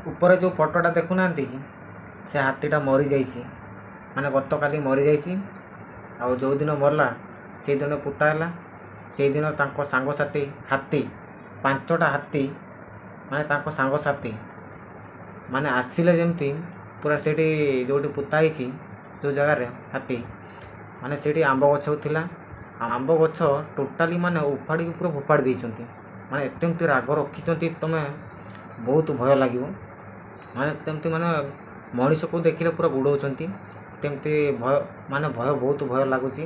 ऊपर जो फोटोटा देखुना कि से हाथीटा मरी जाइए माने गत काली मरी जाइए आ जो दिन मरला से दिन पुताला से दिन तांको सांगसाथी हाथी 5टा हाथी माने तांको सांगसाथी माने आसिले जमती पूरा से जो पुताई जो जगार हाथी माने से आंब गछ थिला आंब गछ टोटाली माने उपाड़ी पूरा फोपाड़ी देइछंती माने एतेमती राग रखिछंती तमे बहुत भय लगे माने तेमती माने मनीष को देखिले पूरा गुड़ौचंती तेमती भय माने भय बहुत भय लगुच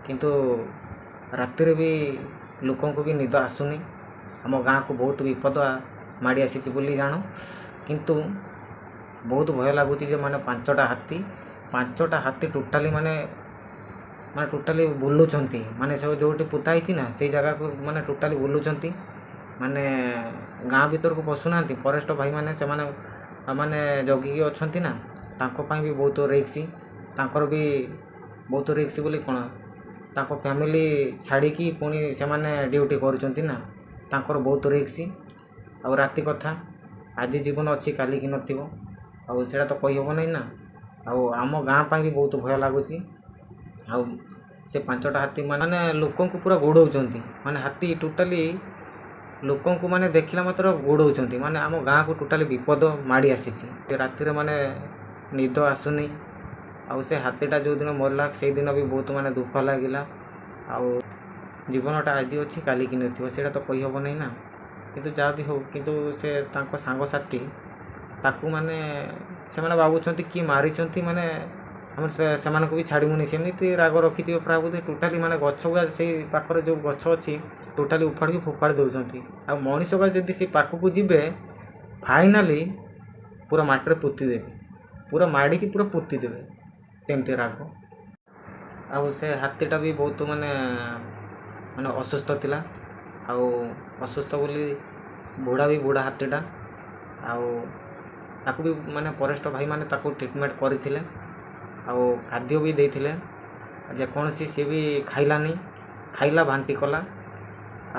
किंतु रातिर भी लोकों को भी निद आसुनी आम गाँ को बहुत विपद माड़ी आसी बोली जान किंतु बहुत भय लगुच माने 5टा हाथी टोटाली माने टोटाली बुलुंट माने सब जो पुताई ना से जगह को माने टोटाली बुलुंट माने गाँ भीतर को पशुना फॉरेस्ट भाई माने से माने जगिकी अच्छा ना तांको भी बहुत रिक्स तांकर भी बहुत रिक्स बोली कौन तांको फैमिली छाड़ी पुणी से माने ड्यूटी करुँच ना तांकर बहुत रिक्स आ राति कथा आज जीवन अच्छी काली कि नथिबो आ सेटा तो कही हम नहीं ना आम गाँ भी बहुत भय लगुच आ से 5टा हाथी माने लोकों को पूरा गोड़ौचंती माने हाथी टोटाली लोकों को माने देखला मात्र गोड़ौचंती माने आम गाँ को टोटाली विपद माड़ी आसी रातिर माने निद आसुनी आ से हाथीटा जो दिन मरला से दिन भी बहुत माने दुख लगिला आ जीवनटा आज अच्छी काली कि नथिबो सेटा तो कही हम नहीं ना किंतु जहाँ भी हो किंतु से तांको सांगसाथी ताकू माने से माने भावुंट कि मारी माने हम से भी छाड़बूनी सेमती राग रखी पूरा बोधे टोटाली माने गछ गुआ से पाखरे जो गछ अच्छी टोटाली उफाड़ी फोपाड़ी दौरान आ मनीष गुआ जदि से पाखक जीवे फाइनाली पूरा माटी पोती देवे पूरा माड़ी की पूरा पोती देवे तेमती राग आ से हाथीटा भी बहुत माने माने असुस्थ थिला आ असुस्थ बोली बुढ़ा भी बुढ़ा हाथीटा ताकू भी माने फॉरेस्ट भाई माने ताकू ट्रिटमेंट करथिले आउ खाद्य भी देथिले जेकोसी सी भी खाइलानी खाइला भांति कला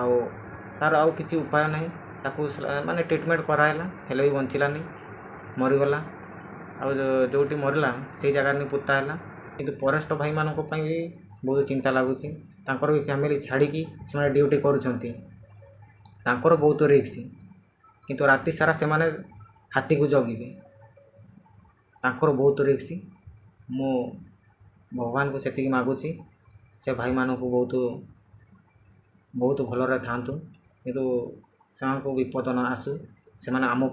आउ तार आउ किसी उपाय नहीं ताकू माने ट्रिटमेंट कराला हेले भी बंचिलानी मरीगला आउ जोटी मरला से जगह नहीं पुताला किंतु फॉरेस्ट भाई मानक भी बहुत चिंता लगुच तांकर भी फैमिली छाड़ी से ड्यूटी करुँच तांकर बहुत रिक्स किंतु राति सारा से माने हाथी को जगिबे तांकर बहुत रिक्स मु भगवान को सेतिकी मागुची से भाई मानक बहुत बहुत भलरे थांतु किंतु से विपद न आसु से आम